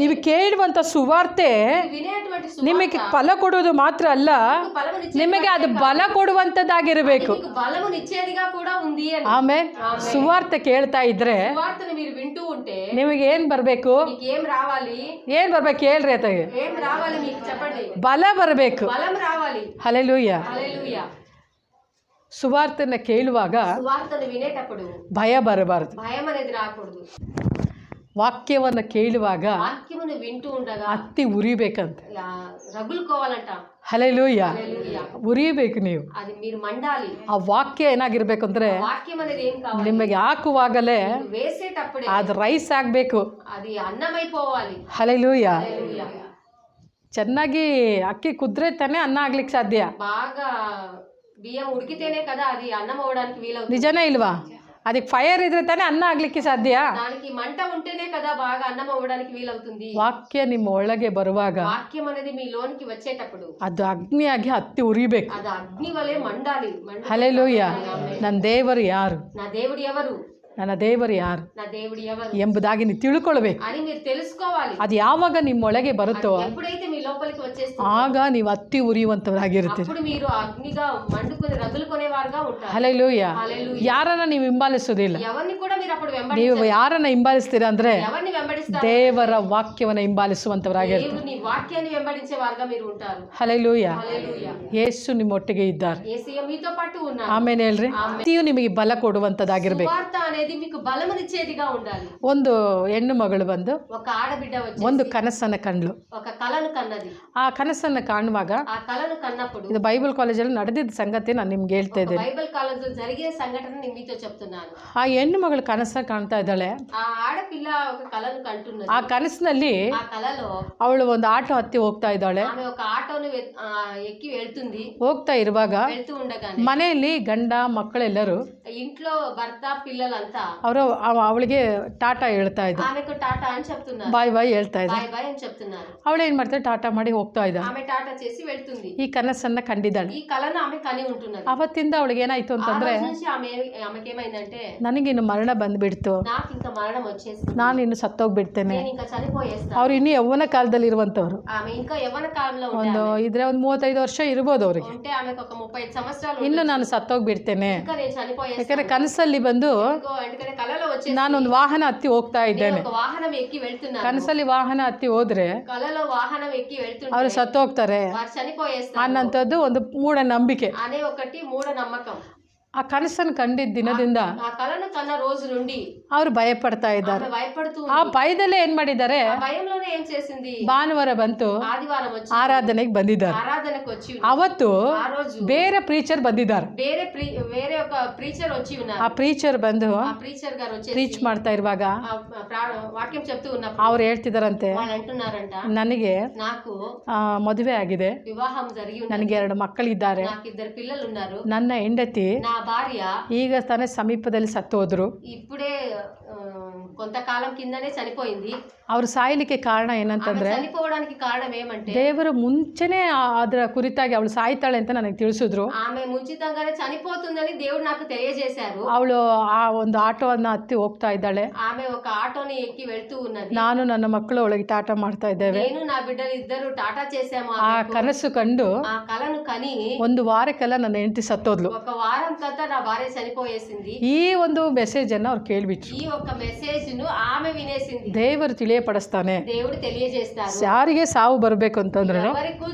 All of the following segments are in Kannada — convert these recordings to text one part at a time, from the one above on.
ನೀವು ಕೇಳುವಂಥ ಸುವಾರ್ತೆ ನಿಮಗೆ ಫಲ ಕೊಡುವುದು ಮಾತ್ರ ಅಲ್ಲ, ನಿಮಗೆ ಅದು ಬಲ ಕೊಡುವಂಥದ್ದಾಗಿರಬೇಕು. ಆಮೇಲೆ ಸುವಾರ್ತೆ ಕೇಳ್ತಾ ಇದ್ರೆ ನಿಮಗೆ ಏನ್ ಬರಬೇಕು? ಏನ್ ಬರ್ಬೇಕು ಹೇಳ್ರಿ ಅತ್ತಾಗೆ? ಬಲ ಬರಬೇಕು. ಹಲ್ಲೆಲೂಯಾ. ಸುವಾರ್ತನ ಕೇಳುವಾಗ ಭಯ ಬರಬಾರದು. ವಾಕ್ಯವನ್ನು ಕೇಳುವಾಗ ಹತ್ತಿ ಉರಿಬೇಕಂತ. ಹಲ್ಲೆಲೂಯಾ. ಉರಿಬೇಕು ನೀವು. ಆ ವಾಕ್ಯ ಏನಾಗಿರ್ಬೇಕು ಅಂದ್ರೆ ನಿಮಗೆ ಹಾಕುವಾಗಲೇ ಅದು ರೈಸ್ ಆಗಬೇಕು. ಹಲ್ಲೆಲೂಯಾ. ಚೆನ್ನಾಗಿ ಅಕ್ಕಿ ಕುದ್ರೆ ತಾನೇ ಅನ್ನ ಆಗ್ಲಿಕ್ಕೆ ಸಾಧ್ಯ. నిజమే ఇల్వా? అది ఫైర్ ఇದ್ರೆ ತಾನೇ ಅನ್ನ ಆಗ್ಲಿಕ್ಕೆ ಸಾಧ್ಯ. దానికి మంట ఉంటేనే కదా బాగా అన్నం అవ్వడానికి వీలవుతుంది. ವಾಕ್ಯ ನಿಮ್ಮ ಒಳಗೆ ಬರುವಾಗ, వాక్యం అనేది మీ లోనికి వచ్చేటప్పుడు ಅದು ಅಗ್ನಿಯಾಗಿ ಹತ್ತಿ ಉರಿಬೇಕು. ಅದು ಅಗ್ನಿ ವಲೇ ಮಂಡಾಲಿ. ಹಲ್ಲೆಲೂಯಾ. ನನ್ನ ದೇವರು ಯಾರು? నా దేవుడు ఎవరు? ನನ್ನ ದೇವರು ಯಾರು ಎಂಬುದಾಗಿ ನೀವು ತಿಳ್ಕೊಳ್ಬೇಕು. ಅದು ಯಾವಾಗ ನಿಮ್ಮೊಳಗೆ ಬರುತ್ತೋ ಆಗ ನೀವು ಹತ್ತಿ ಉರಿಯುವಂಥವರಾಗಿರ್ತೀರಿ. ಹಲ್ಲೆಲೂಯಾ. ಯಾರನ್ನ ನೀವು ಹಿಂಬಾಲಿಸೋದಿಲ್ಲ. ನೀವು ಯಾರನ್ನ ಹಿಂಬಾಲಿಸ್ತೀರ ಅಂದ್ರೆ ದೇವರ ವಾಕ್ಯವನ್ನು ಹಿಂಬಾಲಿಸುವಂಥವರಾಗಿರ್ತೀರಿ. ಹಲ್ಲೆಲೂಯಾ. ಯೇಸು ನಿಮ್ಮೊಟ್ಟಿಗೆ ಇದ್ದಾರೆ. ಆಮೇಲೆ ಹೇಳ್ರಿ, ಹತ್ತಿಯು ನಿಮಗೆ ಬಲ ಕೊಡುವಂಥದ್ದಾಗಿರ್ಬೇಕು. ಒಂದು ಹೆಣ್ಣು ಮಗಳು ಬಂದು ಒಂದು ಕನಸನ್ನು ಕಂಡ್ಲು. ಆ ಕನಸನ್ನು ಕಾಣುವಾಗ ಇದು ಬೈಬಲ್ ಕಾಲೇಜಲ್ಲಿ ನಡೆದಿದ್ದ ಸಂಗತಿ ನಾನು ನಿಮ್ಗೆ ಹೇಳ್ತಾ ಇದ್ದೇನೆ. ಆ ಹೆಣ್ಣು ಮಗಳು ಕನಸನ್ನು ಕಾಣ್ತಾ ಇದ್ದಾಳೆ. ಆ ಕನಸಿನಲ್ಲಿ ಅವಳು ಒಂದು ಆಟೋ ಹತ್ತಿ ಹೋಗ್ತಾ ಇದ್ದಾಳೆ. ಹೋಗ್ತಾ ಇರುವಾಗ ಮನೆಯಲ್ಲಿ ಗಂಡ ಮಕ್ಕಳೆಲ್ಲರೂ ಅವರು ಅವಳಿಗೆ ಟಾಟಾ ಹೇಳ್ತಾ ಇದ್ದ, ಬಾಯ್ ಬಾಯ್ ಹೇಳ್ತಾ ಇದ್ದ. ಅವಳು ಏನ್ ಮಾಡ್ತಾಳೆ, ಟಾಟಾ ಮಾಡಿ ಹೋಗ್ತಾ ಇದ್ದಾಳೆ. ಈ ಕನಸನ್ನ ಕಂಡಿದ್ದಾಳೆ. ಅವತ್ತಿಂದ ಅವಳಿಗೆ ಏನಾಯ್ತು ಅಂತಂದ್ರೆ, ನನಗಿನ್ನು ಮರಣ ಬಂದ್ಬಿಡ್ತು, ನಾನು ಇನ್ನು ಸತ್ತೋಗ್ಬಿಡ್ತೇನೆ. ಅವ್ರು ಇನ್ನು ಯೌವನ ಕಾಲದಲ್ಲಿ ಇರುವಂತವ್ರು. ಒಂದು ಇದ್ರೆ ಒಂದು 35 ವರ್ಷ ಇರ್ಬೋದು ಅವ್ರಿಗೆ. ಇನ್ನು ನಾನು ಸತ್ತೋಗ್ಬಿಡ್ತೇನೆ. ಯಾಕಂದ್ರೆ ಕನಸಲ್ಲಿ ಬಂದು ನಾನೊಂದು ವಾಹನ ಹತ್ತಿ ಹೋಗ್ತಾ ಇದ್ದೇನೆ. ಕನಸಲ್ಲಿ ವಾಹನ ಹತ್ತಿ ಹೋದ್ರೆ ಅವರು ಸತ್ತೋಗ್ತಾರೆ ಅನ್ನೋಂಥದ್ದು ಒಂದು ಮೂಢನಂಬಿಕೆ. ಆ ಕನಸನ್ನು ಕಂಡಿದ್ದ ದಿನದಿಂದ ಅವರು ಭಯ ಪಡ್ತಾ ಇದ್ದಾರೆ. ಆ ಭಯದಲ್ಲೇ ಏನ್ ಮಾಡಿದ್ದಾರೆ, ಭಾನುವಾರ ಬಂತು ಆರಾಧನೆಗೆ ಬಂದಿದ್ದಾರೆ. ಅವತ್ತು ಬೇರೆ ಪ್ರೀಚರ್ ಬಂದಿದ್ದಾರೆ. ಆ ಪ್ರೀಚರ್ ಬಂದು ಪ್ರೀಚ್ ಮಾಡ್ತಾ ಇರುವಾಗ ಅವ್ರು ಹೇಳ್ತಿದಾರಂತೆ, ನನಗೆ ಮದುವೆ ಆಗಿದೆ, ನನಗೆ 2 ಮಕ್ಕಳಿದ್ದಾರೆ, ನನ್ನ ಹೆಂಡತಿ ಈಗ ತಾನೇ ಸಮೀಪದಲ್ಲಿ ಸತ್ತು ಹೋದ್ರು. ಇప్పుడే కొంతకాలం కిందనే చనిపోయింది. ಅವರು ಸಾಯಲಿಕ್ಕೆ ಕಾರಣ ಏನಂತಂದ್ರೆ, చనిపోవడానికి కారణం ఏమంటే ದೇವರು ಮುಂಚೆನೇ ಅದರ ಕುರಿತಾಗಿ ಅವಳು ಸಾಯ್ತಾಳೆ ಅಂತ ನನಗೆ ತಿಳಿಸಿದ್ರು. ಆమె ಮುಂಚಿತಂಗಾನೇ చనిపోతుందని దేవుడు నాకు తెలియజేశారు. ಅವಳು ಆ ಒಂದು ಆಟೋವನ್ನ ಹತ್ತಿ ಹೋಗ್ತಾ ಇದ್ದಾಳೆ. ಆమె ఒక ఆటోని ఎక్కి వెళ్తూ ఉన్నది. ನಾನು ನನ್ನ ಮಕ್ಕಳು ಒಳಗೆ ಟಾಟಾ ಮಾಡ್ತಾ ಇದ್ದೇವೆ. నేను నా బిడ్డలు ఇద్దరు టాటా చేశాము. ಆ ಕನಸು ಕಂಡು ಆ కలను కని ಒಂದು ವಾರಕ್ಕೆಲ್ಲ ನನ್ನ ಹೆಂಡತಿ ಸತ್ತೋದ್ಲು. ఒక వారం కంతా నా భార్య చనిపోయేసింది. ಈ ಒಂದು ಮೆಸೇಜ್ ಅನ್ನು ಅವ್ರು ಕೇಳ್ಬಿಟ್ರು. ಈ ఒక ಮೆಸೇಜ್ ను ఆమె వినేసింది. ದೇವರು ತಿಳಿಯಪಡಿಸ್ತಾನೆ. దేవుడు తెలియజేస్తారు. ಯಾರಿಗೆ ಸಾವು ಬರಬೇಕು ಅಂತಂದ್ರೆ ఎవరికి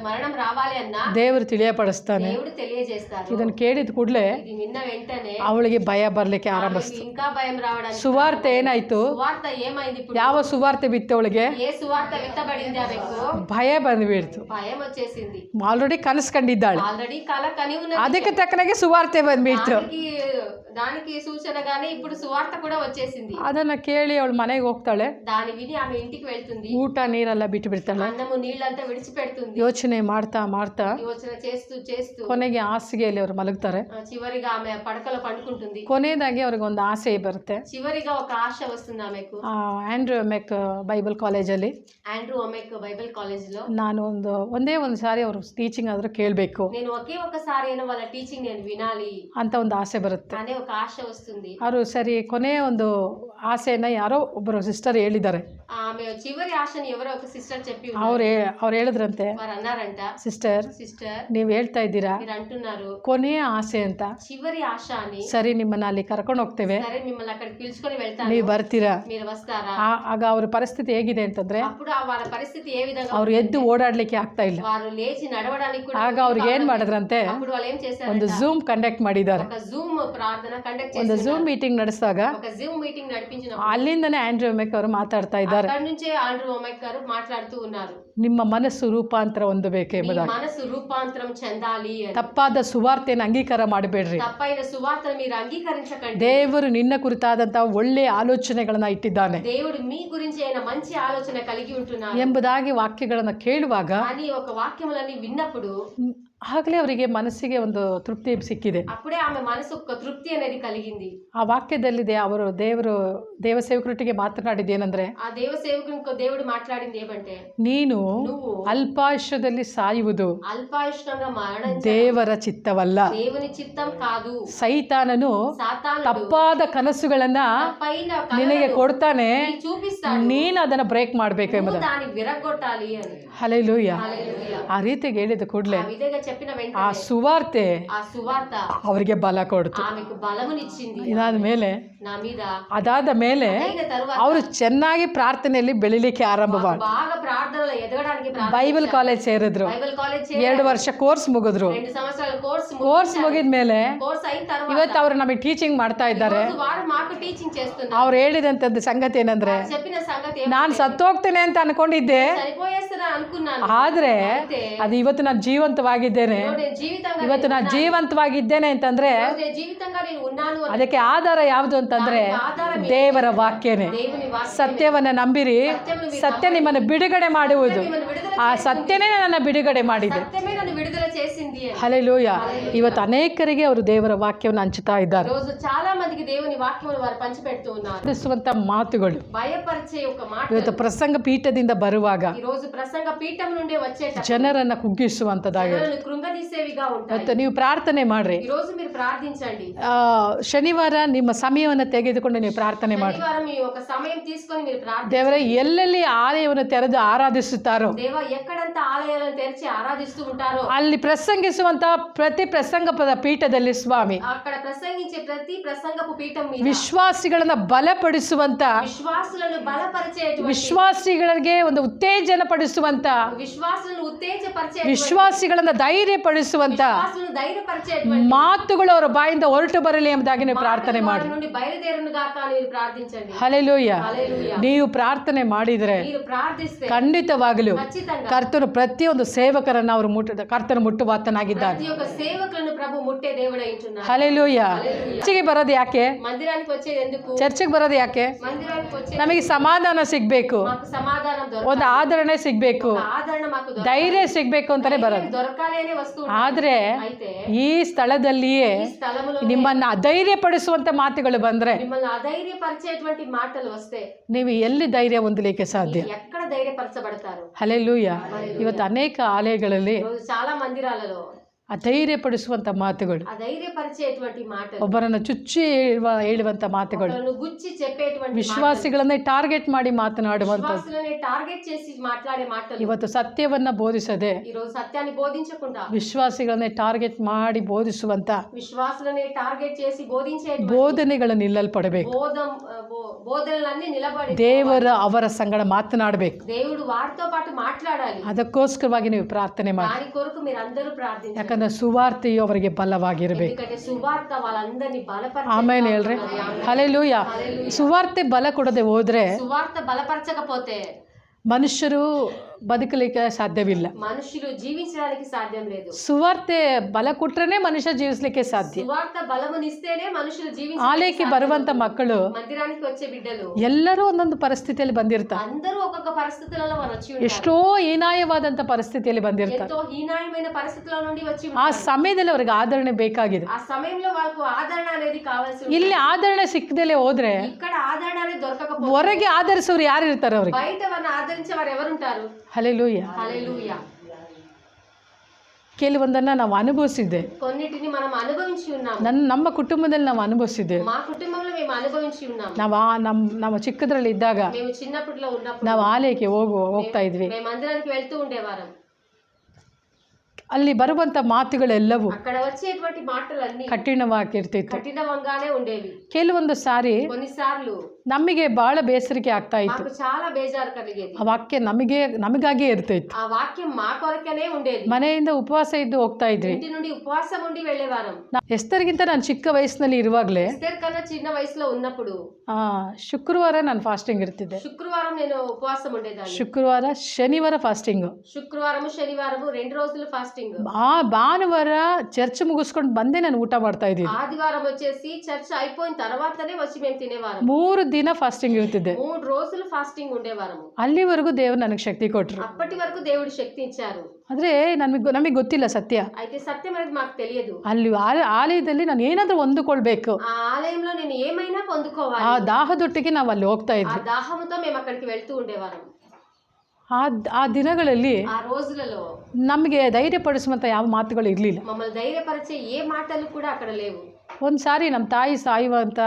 మరణం రావాలి అన్నా ದೇವರು ತಿಳಿಯಪಡಿಸ್ತಾನೆ. దేవుడు తెలియజేస్తారు. ಇದನ್ನು ಕೇಳಿದ ಕೂಡಲೇ ఇది విన్న వెంటనే ಅವಳಿಗೆ ಭಯ ಬರ್ಲಿಕ್ಕೆ ಆರಂಭಿಸ್ತು. ఇంకా భయం రావడానికి ಸುವಾರ್ತೆ ಏನಾಯ್ತು, ಸುವಾರ್ತೆ ಏమైంది ఇప్పుడు, ಯಾವ ಸುವಾರ್ತೆ ಬಿತ್ತು ಅವಳಿಗೆ, ఏ సువార్త విత్తబడింది ఆమెకు ಭಯ ಬಂದ್ಬಿಡ್ತು. భయం వచ్చేసింది. ಆಲ್ರೆಡಿ ಕನಸು ಕಂಡಿದ್ದಾಳೆ, ఆల్రెడీ కల కని ఉన్నది. ಅದಕ್ಕೆ ತಕ್ಕನಾಗೆ ಸುವಾರ್ತೆ ಬಂದ್ಬಿಡ್ತು. దానికి సూచనగానే ఇప్పుడు సువార్త కూడా వచ్చేసింది. ಅದನ್ನ ಕೇಳಿ ಅವಳು ಮನೆಗೆ ಹೋಗ್ತಾಳೆ. దాని విని ఆమె ఇంటికి వెళ్తుంది. ಊಟ ನೀರೆಲ್ಲ ಬಿಟ್ಟು ಬಿಡ್ತಾಳೆ. అన్నము నీళ్ళంతా విడిచిపెడుతుంది. ಯೋಚನೆ ಮಾಡ್ತಾ ಮಾಡ್ತಾ ಯೋಚನೆ చేస్తూ చేస్తూ ಕೊನೆಗೆ ಹಾಸಿಗೆಯಲ್ಲಿ ಅವರು ಮಲಗ್ತಾರೆ. చివరిగా ఆమె పడకలో పండుకుంటుంది. ಕೊನೆಯದಾಗಿ ಅವ್ರಿಗೆ ಒಂದು ಆಸೆ ಬರುತ್ತೆ. చివరిగా ఒక ఆశ వస్తుంది ఆమెకు. ಆಂಡ್ರೂ ಒಮೆಕ್ ಬೈಬಲ್ ಕಾಲೇಜಲ್ಲಿ, ಆಂಡ್ರೂ ಒಮೆಕ್ ಬೈಬಲ್ ಕಾಲೇಜ್లో ನಾನು ಒಂದೇ ಒಂದು ಸಾರಿ ಅವರು ಟೀಚಿಂಗ್ ಆದ್ರೂ ಕೇಳಬೇಕು, నేను ఒకే ఒకసారి వాళ్ళ టీచింగ్ నేను వినాలి ಅಂತ ಒಂದು ಆಸೆ ಬರುತ್ತೆ. అనే ఒక ఆశ వస్తుంది. ಅವರು ಸರಿ ಕೊನೆಯ ಒಂದು ಒಂದು ಆಸೆಯನ್ನು ಯಾರೋ ಒಬ್ಬರು ಸಿಸ್ಟರ್ ಹೇಳಿದ್ದಾರೆ. ఆమె చివరి ఆశని ఎవరో ఒక సిస్టర్ చెప్పి ಅವ್ರು ಹೇಳಿದ್ರಂತೆ, వారు అన్నారంట, ಸಿಸ್ಟರ್ ನೀವು ಹೇಳ್ತಾ ಇದ್ದೀರಾ మీరు అంటున్నారు ಕೊನೆಯ ಆಸೆ ಅಂತ. చివరి ఆశ అని. ಸರಿ, ನಿಮ್ಮನ್ನ ಅಲ್ಲಿ ಕರ್ಕೊಂಡು ಹೋಗ್ತೇವೆ, సరే మిమ్మల్ని అక్కడికి పిలుచుకొని వెళ్తాను, ನೀವು ಬರ್ತೀರಾ? మీరు వస్తారా? ಆಗ ಅವ್ರ ಪರಿಸ್ಥಿತಿ ಹೇಗಿದೆ ಅಂತಂದ್ರೆ, అప్పుడు వాళ్ళ పరిస్థితి ఏ విధంగా, ಅವ್ರು ಎದ್ದು ಓಡಾಡ್ಲಿಕ್ಕೆ ಆಗ್ತಾ ಇಲ್ಲ. వారు లేచి నడవడానికి కూడా. ಆಗ ಅವ್ರಿಗೆ ಏನ್ ಮಾಡಿದ್ರಂತೆ, అప్పుడు వాళ్ళు ఏం చేశారు, ಒಂದು ಜೂಮ್ ಕಂಡಕ್ಟ್ ಮಾಡಿದ್ದಾರೆ. ఒక జూమ్ ప్రార్థన కండక్ట్ చేశారు. ಒಂದು ಜೂಮ್ ಮೀಟಿಂಗ್ ನಡೆಸಿದಾಗ ఒక జూమ్ మీటింగ్ నడిపించినప్పుడు ಅಲ್ಲಿಂದನೇ ಆಂಡ್ರೂ ಮೆಕ್ ಅವರು ಮಾತಾಡ್ತಾ ಇದ್ದಾರೆ. అక్కడి నుంచే ఆండ్రూ ఒమెక్ గారు మాట్లాడుతూ ఉన్నారు. ನಿಮ್ಮ ಮನಸ್ಸು ರೂಪಾಂತರ ಹೊಂದಬೇಕೆಂಬುದಾಗಿ, మనసు రూపాంతరం చెందాలి అని. ತಪ್ಪಾದ ಸುವಾರ್ತೆಯನ್ನು ಅಂಗೀಕಾರ ಮಾಡಬೇಡ್ರಿ. తప్పైన సువార్తను మీరు అంగీకరించకండి. ದೇವರು ನಿನ್ನ ಕುರಿತಾದಂತಹ ಒಳ್ಳೆ ಆಲೋಚನೆಗಳನ್ನ ಇಟ್ಟಿದ್ದಾನೆ దేవుడు మీ గురించి అయిన మంచి ఆలోచన కలిగి ఉంటున్నారు ಎಂಬುದಾಗಿ ವಾಕ್ಯಗಳನ್ನ ಕೇಳುವಾಗ అని ఒక వాక్యములని విన్నప్పుడు ಆಗಲೇ ಅವರಿಗೆ ಮನಸ್ಸಿಗೆ ಒಂದು ತೃಪ್ತಿ ಸಿಕ್ಕಿದೆ. అప్పుడే ఆమె మనసు ఒక తృప్తి అనేది కలిగింది. ಆ ವಾಕ್ಯದಲ್ಲಿದೆ, ಅವರು ದೇವಸೇವಕರೊಟ್ಟಿಗೆ ಮಾತನಾಡಿದ್ದೇನೆಂದ್ರೆ, ఆ దేవ సేవకునితో దేవుడు మాట్లాడింది ఏమంటే, ನೀನು నువ్వు ಅಲ್ಪಾಯುಷ್ಯದಲ್ಲಿ ಸಾಯುವುದು అల్పాయుష్యంగా మరణించడం ದೇವರ ಚಿತ್ತವಲ್ಲ. దేవుని చిత్తం కాదు. ಸೈತಾನನು సాతానుడు ತಪ್ಪಾದ ಕನಸುಗಳನ್ನ తప్పైన ನಿನಗೆ ಕೊಡ್ತಾನೆ, కలలను చూపిస్తాడు, ನೀನು ಅದನ್ನ ಬ್ರೇಕ್ ಮಾಡಬೇಕು ಎಂಬುದು. దాన్ని విరగొట్టాలి అని. ಹಲ್ಲೆಲೂಯಾ. హల్లెలూయా. ಆ ರೀತಿಗೆ ಹೇಳಿದ ಕೂಡಲೇ ఆ విధంగా చెప్పిన ಆ వెంటనే ಸುವಾರ್ತೆ ఆ సువార్త ಅವರಿಗೆ ಬಲ ಕೊಡ್ತು. ఆమెకు బలమునిచ్చింది. ಇದಾದ ಮೇಲೆ నా మీద ಅದಾದ ಮೇಲೆ అయిన తరువాత ಅವರು ಚೆನ್ನಾಗಿ ಪ್ರಾರ್ಥನೆಯಲ್ಲಿ ಬೆಳಿಲಿಕ್ಕೆ ಆರಂಭ ಮಾಡಿ బాగా ప్రార్థనలో ఎదగడానికి ಬೈಬಲ್ ಕಾಲೇಜ್ ಸೇರಿದ್ರು. బైబిల్ కాలేజ్ 2 ವರ್ಷ ಕೋರ್ಸ್ ಮುಗಿದ್ರು. 2 సంవత్సరాల ಕೋರ್ಸ್ ಮುಗಿದ ಮೇಲೆ కోర్స్ అయిన తర్వాత ಇವತ್ತು ಅವರು ನಮಗೆ ಟೀಚಿಂಗ್ ಮಾಡ್ತಾ ಇದ್ದಾರೆ. వారు మాకు టీచింగ్ చేస్తున్నారు. ಅವ್ರು ಹೇಳಿದಂತದ್ದು ಸಂಗತಿ ಏನಂದ್ರೆ, చెప్పిన సంగతి ನಾನು ಸತ್ತೋಗ್ತೇನೆ ಅಂತ ಅನ್ಕೊಂಡಿದ್ದೆ, చనిపోయేస్తారా అనుకున్నాను, ಆದ್ರೆ ಅದು ಇವತ್ತು ನಾನು ಜೀವಂತವಾಗಿದ್ದೇನೆ. ಇವತ್ತು ನಾನು ಜೀವಂತವಾಗಿದ್ದೇನೆ ಅಂತಂದ್ರೆ జీవితంగా నేను ఉన్నాను. ಅದಕ್ಕೆ ಆಧಾರ ಯಾವುದು ಅಂತಂದ್ರೆ ದೇವರ ವಾಕ್ಯನೇ. ಸತ್ಯವನ್ನ ನಂಬಿರಿ, ಸತ್ಯ ನಿಮ್ಮನ್ನು ಬಿಡುಗಡೆ ಮಾಡುವುದು. ಆ ಸತ್ಯನೇ ನನ್ನ ಬಿಡುಗಡೆ ಮಾಡಿದೆ. సత్యమే నన్ను విడుదల చేసింది. ಹಲ್ಲೆಲೂಯಾ. ಇವತ್ತು ಅನೇಕರಿಗೆ ಅವರು ದೇವರ ವಾಕ್ಯವನ್ನು ಹಂಚುತ್ತಾ ಇದ್ದಾರೆ. రోజు చాలా మందికి దేవుని వాక్యమును వారు పంచిపెడుతూ ఉన్నారు. ತಿಳಿಸುವಂತ ಮಾತುಗಳು భయపరిచే ఒక మాట ಇವತ್ತು ಪ್ರಸಂಗ ಪೀಠದಿಂದ ಬರುವಾಗ ఈ రోజు ప్రసంగ పీఠం నుండి వచ్చే ಜನರನ್ನ ಕುಗ್ಗಿಸುವಂತದಾಗಿದೆ. జనాలను కృంగదీసేవిగా ఉంటాయి. ಇವತ್ತು ನೀವು ಪ್ರಾರ್ಥನೆ ಮಾಡ್ರಿ. ఈ రోజు మీరు ప్రార్థించండి. ಶನಿವಾರ ನಿಮ್ಮ ಸಮಯವನ್ನು ತೆಗೆದುಕೊಂಡು ನೀವು ಪ್ರಾರ್ಥನೆ ಮಾಡಿ. శనివారం మీ ఒక సమయం తీసుకొని మీరు ప్రార్థన. ದೇವರೇ, ಎಲ್ಲೆಲ್ಲಿ ಆಲಯವನ್ನು ತೆರೆದು ಆರಾಧಿಸುತ್ತಾರೋ, దేవా ఎక్కడంతా ఆలయాలను తెరిచి ఆరాధిస్తూ ఉంటారో ಅಲ್ಲಿ ಪ್ರಸಂಗಿಸುವಂತ ಪ್ರತಿ ಪ್ರಸಂಗಪದ ಪೀಠದಲ್ಲಿ ಸ್ವಾಮಿ అక్కడ ప్రసంగించే ప్రతి ప్రసంగపు పీఠం మీద ವಿಶ್ವಾಸಿಗಳನ್ನ ಬಲಪಡಿಸುವಂತ, విశ్వాసులను బలపరిచేటువంటి, ವಿಶ್ವಾಸಿಗಳಿಗೆ ಒಂದು ಉತ್ತೇಜನ ಪಡಿಸುವಂತ, విశ్వాసులను ఉత్తేజపరిచే, ವಿಶ್ವಾಸಿಗಳನ್ನ ಧೈರ್ಯಪಡಿಸುವಂತ విశ్వాసులను ధైర్యపరిచేటువంటి ಮಾತುಗಳು ಅವರ ಬಾಯಿಂದ ಹೊರಟು ಬರಲಿ ಎಂಬುದಾಗಿ ನೀವು ಪ್ರಾರ್ಥನೆ ಮಾಡಿ. వారి నుండి బయలుదేరును గాక అని మీరు ప్రార్థించండి. ಹಲ್ಲೆಲೂಯಾ. హల్లెలూయా. ನೀವು ಪ್ರಾರ್ಥನೆ ಮಾಡಿದ್ರೆ మీరు ప్రార్థిస్తే ಖಂಡಿತವಾಗಲೂ ఖచ్చితంగా ಕರ್ತನು ಪ್ರತಿಯೊಂದು ಸೇವಕರನ್ನು ಅವರು ಕರ್ತನು ಮುಟ್ಟುವಾತನಾಗಿದ್ದಾನೆ. ప్రతి ఒక్క సేవకులను ప్రభు ముట్టే దేవుడై ఉంటున్నాడు. ಹಲ್ಲೆಲೂಯಾ. ಚರ್ಚಿಗೆ ಬರೋದು ಯಾಕೆ? మందిరానికి వచ్చేది ఎందుకు? ಚರ್ಚಿಗೆ ಬರೋದು ಯಾಕೆ? మందిరానికి వచ్చేది ನಮಗೆ ಸಮಾಧಾನ ಸಿಗ್ಬೇಕು, మాకు సమాధానం ಒಂದು దొరకాలి, ಆದರಣೆ ಸಿಗ್ಬೇಕು, ఆదరణ మాకు దొరకాలి, ಧೈರ್ಯ ಸಿಗ್ಬೇಕು ಅಂತಾನೆ ಬರೋದು. దొరకాలి అనే వస్తువు. ಆದ್ರೆ అయితే ಈ ಸ್ಥಳದಲ್ಲಿಯೇ ఈ స్థలములో ನಿಮ್ಮನ್ನ ಅಧೈರ್ಯಪಡಿಸುವಂತ ಮಾತುಗಳು ಬಂದ್ರೆ మిమ్మల్ని అధైర్యపరిచేటువంటి మాటలు వస్తే ನೀವು ಎಲ್ಲಿ ಧೈರ್ಯ ಹೊಂದಲಿಕ್ಕೆ ಸಾಧ್ಯ? ఎక్కడ ధైర్యపరచబడతారు? ಹಲ್ಲೆಲೂಯಾ. ಇವತ್ತು ಅನೇಕ ಆಲಯಗಳಲ್ಲಿ రోజు చాలా మందిరాలలో ಅಧೈರ್ಯಪಡಿಸುವಂತ ಮಾತುಗಳು, అధైర్యపరిచేటువంటి మాటలు, ಒಬ್ಬರನ್ನು ಚುಚ್ಚಿ ಹೇಳುವಂತ ಮಾತುಗಳು, ఒకరిని గుచ్చి చెప్పేటువంటి ವಿಶ್ವಾಸಿಗಳನ್ನೇ ಟಾರ್ಗೆಟ್ ಮಾಡಿ ಮಾತನಾಡುವಂತ, విశ్వాసులని టార్గెట్ చేసి మాట్లాడే మాటలు. ಇವತ್ತು ಸತ್ಯವನ್ನ ಬೋಧಿಸದೆ ఈ రోజు సత్యాన్ని బోధించకుండా ವಿಶ್ವಾಸಿಗಳನ್ನೇ ಟಾರ್ಗೆಟ್ ಮಾಡಿ ಬೋಧಿಸುವಂತ విశ్వాసులని టార్గెట్ చేసి బోధించే ಬೋಧನೆಗಳು ನಿಲ್ಲಲ್ಪಡಬೇಕು. బోధనలన్నీ నిలబడి ದೇವರ ಅವರ ಸಂಗಡ ಮಾತನಾಡಬೇಕು. దేవుడు వారితో పాటు మాట్లాడాలి. ಅದಕ್ಕೋಸ್ಕರವಾಗಿ ನೀವು ಪ್ರಾರ್ಥನೆ ಮಾಡಿ. దాని కొరకు మీరు అందరూ ప్రార్థించండి. ಯಾಕಂದ್ರೆ ಸುವಾರ್ತೆಯು ಅವರಿಗೆ ಬಲವಾಗಿರಬೇಕು. ఎందుకంటే సువార్త వాళ్ళందరినీ బలపరచాలి. ಆಮೇಲೆ ಹೇಳ್ರಿ ಹಲ್ಲೆಲೂಯಾ. ಸುವಾರ್ತೆ ಬಲ ಕೊಡದೆ ಹೋದ್ರೆ సువార్త బలపరచకపోతే ಮನುಷ್ಯರು ಬದುಕಲಿಕ್ಕೆ ಸಾಧ್ಯವಿಲ್ಲ. మనుషులు జీవించడానికి సాధ్యం లేదు. ಸುವಾರ್ತೆ ಬಲ ಕೊಟ್ರೇನೆ ಮನುಷ್ಯ ಜೀವಿಸಲಿಕ್ಕೆ ಸಾಧ್ಯ. సువార్త బలమునిస్తేనే మనుషులు ಆಲಯಕ್ಕೆ ಬರುವಂತ ಮಕ್ಕಳು మందిరానికి వచ్చే బిడ్డలు ಎಲ್ಲರೂ ಒಂದೊಂದು ಪರಿಸ್ಥಿತಿಯಲ್ಲಿ ಬಂದಿರ್ತಾರೆ. అందరూ ఒక్కొక్క పరిస్థితులలో వచ్చి ఉంటారు. ಎಷ್ಟೋ ಹೀನಾಯವಾದಂತ ಪರಿಸ್ಥಿತಿಯಲ್ಲಿ ಬಂದಿರ್ತಾರೆ. ఎంతో హీనాయమైన పరిస్థితుల నుండి వచ్చి ಆ ಸಮಯದಲ್ಲಿ ಅವ್ರಿಗೆ ಆದರಣೆ ಬೇಕಾಗಿದೆ. ఆ సమయంలో వాళ్ళకు ఆదరణ అనేది కావాల్సి ఉంది. ಇಲ್ಲಿ ಆದರಣೆ ಸಿಕ್ಕದಲ್ಲೇ ಹೋದ್ರೆ ఇక్కడ ఆదరణ అనేది దొరకకపోతే ಹೊರಗೆ ಆಧರಿಸೋರು ಯಾರು ಇರ್ತಾರೆ? ಅವ್ರಿಗೆ బయట వారిని ఆదరించే వారు ఎవరుంటారు? ಹಲ್ಲೆಲೂಯಾ. హల్లెలూయా. ಕೆಲವೊಂದನ್ನು ನಾವು ಅನುಭವಿಸಿದ್ದೆ. కొన్నిటిని మనం అనుభవించి ఉన్నాం. ನಮ್ಮ ಕುಟುಂಬದಲ್ಲಿ ನಾವು ಅನುಭವಿಸಿದ್ದೆ. మా కుటుంబంలో మేము అనుభవించి ఉన్నాం. ನಾವು ಚಿಕ್ಕದ್ರಲ್ಲಿ ಇದ್ದಾಗ మేము చిన్నప్పట్లో ఉన్నప్పుడు ನಾವು ಆಲಯಕ್ಕೆ ಹೋಗ್ತಾ ಇದ್ವಿ. మేము మందిరానికి వెళ్తూ ఉండేవారం. ಅಲ್ಲಿ ಬರುವಂತ ಮಾತುಗಳೆಲ್ಲವೂ అక్కడ వచ్చేటువంటి మాటలన్నీ ಕಠಿಣವಾಗಿರ್ತಿತ್ತು. కఠినంగానే ఉండేవి. ಕೆಲವೊಂದು ಸಾರಿ కొన్నిసార్లు ನಮಗೆ ಬಹಳ ಬೇಸರಿಕೆ ಆಗ್ತಾ ಇತ್ತು. మాకు చాలా బేజారు కలిగేది. ಆ ವಾಕ್ಯ ನಮಗಾಗಿಯೇ ಇರ್ತಿತ್ತು. ఆ వాక్యం మా కొరకనే ఉండేది. ಮನೆಯಿಂದ ಉಪವಾಸ ಇದ್ದು ಹೋಗ್ತಾ ಇದ್ವಿ. ఇంటి నుండి ఉపవాసం ఉండి వెళ్ళేవారం. ಎಸ್ತರ್ಗಿಂತ ನಾನು ಚಿಕ್ಕ ವಯಸ್ಸಿನಲ್ಲಿ ಇರುವಾಗಲೇ ఎస్తేర్ కన్నా చిన్న వయసులో ఉన్నప్పుడు ಶುಕ್ರವಾರ ನಾನು ಫಾಸ್ಟಿಂಗ್ ಇರ್ತಿದ್ದೆ. శుక్రవారం నేను ఉపవాసం ఉండేదాన్ని. ಶುಕ್ರವಾರ ಶನಿವಾರ ಫಾಸ್ಟಿಂಗ್. శుక్రవారము శనివారము 2 రోజులు ఫాస్టింగ్. ಭಾನುವಾರ ಚರ್ಚ್ ಮುಗಿಸ್ಕೊಂಡು ಬಂದೇ ನಾನು ಊಟ ಮಾಡ್ತಾ ಇದ್ದೀನಿ. ఆదివారం వచ్చేసి చర్చ్ అయిపోయిన తర్వాతనే వచ్చి మేము తినేవారం. 3 ದಿನ ಫಾಸ್ಟಿಂಗ್ ಇರ್ತಿದ್ದೆ. 3 రోజులు ఫాస్టింగ్ ఉండేవారము. ಅಲ್ಲಿವರೆಗೂ ದೇವರು ನನಗೆ ಶಕ್ತಿ ಕೊಟ್ಟರು. అప్పటి వరకు దేవుడు శక్తి ఇచ్చారు. ಆದ್ರೆ ನಮಗೆ ಗೊತ್ತಿಲ್ಲ ಸತ್ಯ. అయితే సత్యం అనేది మాకు తెలియదు. ಅಲ್ಲಿ ಆಲಯದಲ್ಲಿ ನಾನು ಏನಾದ್ರೂ ಹೊಂದಿಕೊಳ್ಬೇಕು. ఆ ఆలయంలో నేను ఏమైనా పొందుకోవాలి. ಆ ದಾಹದೊಟ್ಟಿಗೆ ನಾವು ಅಲ್ಲಿ ಹೋಗ್ತಾ ಇದ್ವಿ. ఆ దాహముతో మేము అక్కడికి వెళ్తూ ఉండేవారం. ಆ ದಿನಗಳಲ್ಲಿ ఆ రోజులలో ನಮಗೆ ಧೈರ್ಯಪಡಿಸುವಂತ ಯಾವ ಮಾತುಗಳು ಇರಲಿಲ್ಲ. మమ్మల్ని ధైర్యపరిచే ఏ మాటలు కూడా అక్కడ లేవు. ಒಂದ್ಸಾರಿ ನಮ್ಮ ತಾಯಿ ಸಾಯುವಂತ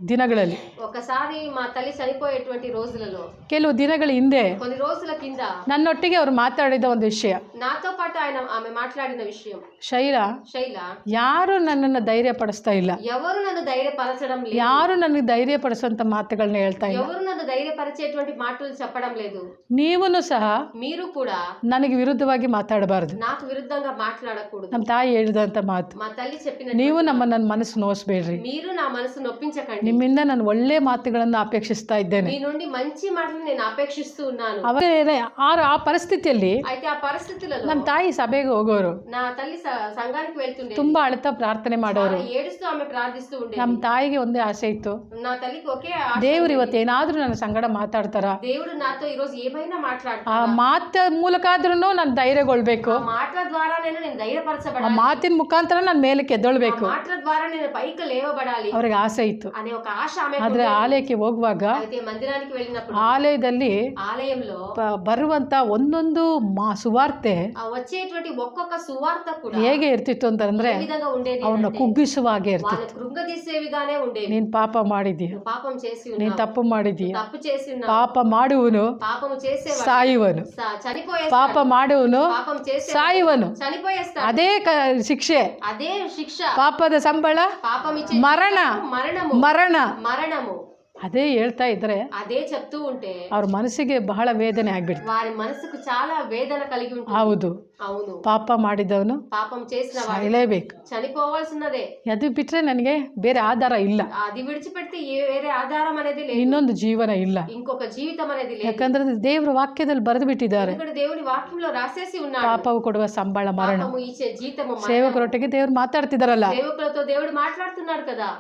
ದಿನಗಳಲ್ಲಿ, ఒకసారి మా తల్లి చనిపోయేటువంటి రోజులలో, ಕೆಲವು ದಿನಗಳ ಹಿಂದೆ కొన్ని రోజుల కింద ನನ್ನೊಟ್ಟಿಗೆ ಅವರು ಮಾತಾಡಿದ ಒಂದು ವಿಷಯ, నాతో పాటు ఆమె మాట్లాడిన విషయం, ಶೈಲ ಯಾರು ನನ್ನನ್ನು ಧೈರ್ಯ ಪಡಿಸ್ತಾ ಇಲ್ಲ, ఎవరు నన్ను ధైర్యపరచడం లేదు, ಯಾರು ನನಗೆ ಧೈರ್ಯ ಪಡಿಸುವಂತ ಮಾತುಗಳನ್ನ ಹೇಳ್ತಾ ಇಲ್ಲ, ఎవరు నన్ను ధైర్యపరిచేటువంటి మాటలు చెప్పడం లేదు, ನೀವೂ ಸಹ మీరు కూడా ನನಗೆ ವಿರುದ್ಧವಾಗಿ ಮಾತಾಡಬಾರದು, నాకు విరుద్ధంగా మాట్లాడకూడదు. ನಮ್ಮ ತಾಯಿ ಹೇಳಿದಂತ ಮಾತು, మా తల్లి చెప్పిన, ನೀವು ನನ್ನ ಮನಸ್ಸು ನೋಯಿಸಬೇಡ್ರಿ, మీరు నా మనసు నొప్పించకండి, ನಿಮ್ಮಿಂದ ನಾನು ಒಳ್ಳೆ ಮಾತುಗಳನ್ನು ಅಪೇಕ್ಷಿಸ್ತಾ ಇದ್ದೇನೆ, మీ నుండి మంచి మాటలు నేను అపేక్షిస్తూ ఉన్నాను. ಆ ಪರಿಸ್ಥಿತಿಯಲ್ಲಿ అయితే ఆ పరిస్థితులలో ನಮ್ಮ ತಾಯಿ ಸಭೆಗೆ ಹೋಗೋರು, నా తల్లి సంఘానికి వెళ్తుండే, ತುಂಬಾ ಅಳ್ತಾ ಪ್ರಾರ್ಥನೆ ಮಾಡೋರು, ఏడుస్తూ ఆమె ప్రార్థిస్తూ ఉండేది. ನಮ್ಮ ತಾಯಿಗೆ ಒಂದೇ ಆಸೆ ಇತ್ತು, నా తల్లికి ఒకే ದೇವ್ರು ಇವತ್ತೇನಾದ್ರೂ ನನ್ನ ಸಂಗಡ ಮಾತಾಡ್ತಾರ, దేవుడు నాతో ఈ రోజు ఏమైనా ಆ మాట్లాడతారా, ಮಾತ ಮೂಲಕಾದ್ರೂ ನಾನು ಧೈರ್ಯಗೊಳ್ಬೇಕು, మాటల ద్వారా నేను ಆ ధైర్యపరచబడాలి, ಮಾತಿನ ಮುಖಾಂತರ ನಾನು ಮೇಲಕ್ಕೆ ಎದ್ದೇಳ್ಬೇಕು, మాటల ద్వారా నేను పైకి లేవబడాలి ಅವ್ರಿಗೆ ಆಸೆ ಇತ್ತು. అనే ఒక ఆశ ఆమె. ಆದ್ರೆ ಆಲಯಕ್ಕೆ ಹೋಗುವಾಗ అయితే మందిరానికి వెళ్ళినప్పుడు ಆಲಯದಲ್ಲಿ ఆలయంలో ಬರುವಂತ ಒಂದೊಂದು ಸುವಾರ್ತೆ వచ్చేటువంటి ఒక్కొక్క సువార్త కూడా ಹೇಗೆ ಇರ್ತಿತ್ತು ಅಂತಂದ್ರೆ ఏ విధంగా ఉండేది, ಅವ್ರನ್ನ ಕುಗ್ಗಿಸುವ ಹಾಗೆ ಇರ್ತಿತ್ತು. వాళ్ళ కృంగదీసేవిగానే ఉండేది. ನೀನ್ ಪಾಪ ಮಾಡಿದೀಯ, పాపం చేసి ನೀನ್ ఉన్నావు, ತಪ್ಪು ಮಾಡಿದೀಯ, తప్పు చేసి ఉన్నావు, ಪಾಪ ಮಾಡುವನು పాపము చేసేవాడు ಸಾಯುವನು, చనిపోయేస్తాడు, ಪಾಪ ಮಾಡುವನು పాపం చేసే ಸಾಯುವನು, చనిపోయేస్తాడు, ಅದೇ ಶಿಕ್ಷೆ, అదే శిక్ష, ಪಾಪದ ಸಂಬಳ పాపం ఇచ్చే ಮರಣ, మరణము. ಅದೇ ಹೇಳ್ತಾ ಇದ್ರೆ అదే చెప్తూ ఉంటే ಅವ್ರ ಮನಸ್ಸಿಗೆ ಬಹಳ ವೇದನೆ ಆಗ್ಬಿಡ್ತು. వారి మనసుకు చాలా వేదన కలిగి ఉంటుంది. ಹೌದು, అవును, ಪಾಪ ಮಾಡಿದವನು పాపం చేసిన వాడు ಸಾಯಲೇಬೇಕು, చనిపోవాల్సినదే. ಅದು ಬಿಟ್ರೆ ನನಗೆ ಬೇರೆ ಆಧಾರ ಇಲ್ಲ, అది విడిచిపెడితే వేరే ఆధారం అనేది లేదు, ಇನ್ನೊಂದು ಜೀವನ ಇಲ್ಲ. ఇంకొక జీవితం అనేది లేదు. ಯಾಕಂದ್ರೆ ದೇವರ ವಾಕ್ಯದಲ್ಲಿ ಬರೆದು ಬಿಟ್ಟಿದ್ದಾರೆ, ఇక్కడ దేవుని వాక్యంలో రాసేసి ఉన్నాడు, ಪಾಪವು ಕೊಡುವ ಸಂಬಳ ಮರಣ. పాపము ఇచ్చే జీతము మరణం. ಸೇವಕರೊಟ್ಟಿಗೆ ದೇವ್ರು ಮಾತಾಡ್ತಿದಾರಲ್ಲ, సేవకులతో దేవుడు మాట్లాడుతున్నాడు కదా,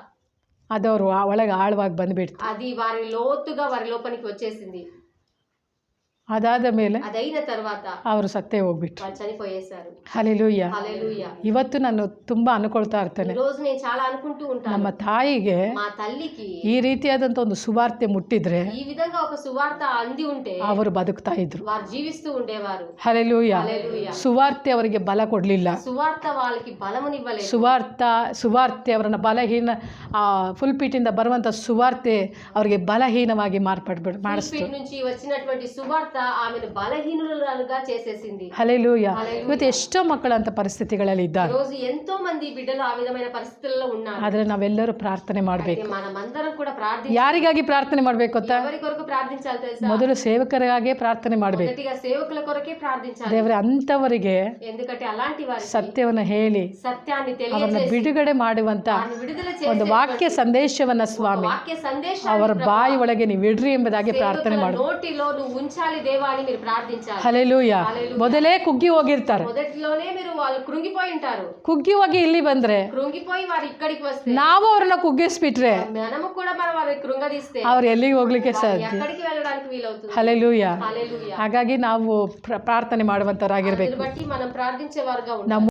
ಅದು ಅವ್ರು ಒಳಗೆ ಆಳವಾಗಿ ಬಂದ್ಬಿಡ್ತು. అది వారి లోతుగా వారి లోపలికి వచ్చేసింది. ಅದಾದ ಮೇಲೆ ಅದೈನ తర్వాత ಅವರು ಸತ್ತೇ ಹೋಗ್ಬಿಟ್ರು, వాళ్ళు చనిపోయేశారు. ಹಲ್ಲೆಲೂಯಾ. హల్లెలూయా. ಇವತ್ತು ನಾನು ತುಂಬಾ ಅನ್ಕೊಳ್ತಾ ಇರ್ತೇನೆ, ఈ రోజు నేను చాలా అనుకుంటూ ఉంటాను, ನಮ್ಮ ತಾಯಿಗೆ మా తల్లికి ಈ ರೀತಿಯಾದಂತ ಒಂದು ಸುವಾರ್ತೆ ಮುಟ್ಟಿದ್ರೆ ఈ విధంగా ఒక సువార్త అంది ఉంటే ಅವರು ಬದುಕ್ತಾ ಇದ್ರು. వారు జీవిస్తూ ఉండేవారు. ಹಲ್ಲೆಲೂಯಾ. హల్లెలూయా. ಸುವಾರ್ತೆ ಅವರಿಗೆ ಬಲ ಕೊಡ್ಲಿಲ್ಲ, సువార్త వాళ్ళకి బలమునివ్వలేదు. ಸುವಾರ್ತೆ ಅವರನ್ನ ಬಲಹೀನ ಫುಲ್ಪೀಟಿಂದ ಬರುವಂತ ಸುವಾರ್ತೆ ಅವರಿಗೆ ಬಲಹೀನವಾಗಿ ಮಾಡಿಸ್ತು. నుంచి వచ్చినటువంటి సువార్త ఆమెను బలహీనులుగా చేసేసింది. హల్లెలూయా. ಇವತ್ತು ಎಷ್ಟೋ ಮಕ್ಕಳು ಅಂತ ಪರಿಸ್ಥಿತಿಗಳಲ್ಲಿ ಇದ್ದಾರೆ. రోజు ఎంతో మంది బిడ్డలు ఆ విధమైన పరిస్థితుల్లో ఉన్నారు. ಆದ್ರೆ ನಾವೆಲ್ಲರೂ ಪ್ರಾರ್ಥನೆ ಮಾಡಬೇಕು. మనమందరం కూడా ప్రార్థించాలి. ಯಾರಿಗಾಗಿ ಪ್ರಾರ್ಥನೆ ಮಾಡಬೇಕು ಗೊತ್ತಾ? ఎవరి కొరకు ప్రార్థించాలి తెలుసా? ಮೊದಲು ಸೇವಕರಿಗಾಗಿ ಪ್ರಾರ್ಥನೆ ಮಾಡಬೇಕು. మొదటిగా సేవకుల కొరకే ప్రార్థించాలి. ದೇವರೇ ಅಂತವರಿಗೆ ఎందుకంటే అలాంటి వారికి ಸತ್ಯವನ್ನು ಹೇಳಿ సత్యాన్ని ಅವರನ್ನು తెలియజేసి ಬಿಡುಗಡೆ ಮಾಡುವಂತ విడుదల ಒಂದು చేసే ವಾಕ್ಯ ಸಂದೇಶವನ್ನ ಸ್ವಾಮಿ వాక్య సందేశాన్ని ಅವರ ಬಾಯಿ ಒಳಗೆ ನೀವು ಇಡ್ರಿ ಎಂಬುದಾಗಿ ಪ್ರಾರ್ಥನೆ ಮಾಡು. నోటిలో నువ్వు ఉంచాలి దేవా అని మీరు ప్రార్థించాలి. ಹಲ್ಲೆಲೂಯಾ. ಮೊದಲೇ ಕುಗ್ಗಿ ಹೋಗಿರ್ತಾರೆ, మొదటిలోనే మీరు వాళ్ళు కృంగిపోయి ఉంటారు. ಕುಗ್ಗಿ ಹೋಗಿ ಇಲ್ಲಿ ಬಂದ್ರೆ కృంగిపోయి వారు ఇక్కడికి వస్తే ನಾವು ಅವ್ರನ್ನ ಕುಗ್ಗಿಸ್ಬಿಟ್ರೆ మనము కూడా మనం వారిని కృంగదీస్తే ಅವ್ರು ಎಲ್ಲಿಗೆ ಹೋಗ್ಲಿಕ್ಕೆ ಸಾಧ್ಯ? ఎక్కడికి వెళ్ళడానికి వీలవుతుంది. ಹಲ್ಲೆಲೂಯಾ. హల్లెలూయా. ಹಾಗಾಗಿ ನಾವು ಪ್ರಾರ್ಥನೆ ಮಾಡುವಂತರಾಗಿರ್ಬೇಕು. బట్టి మనం ప్రార్థించేవారుగా ನಮ್ಮ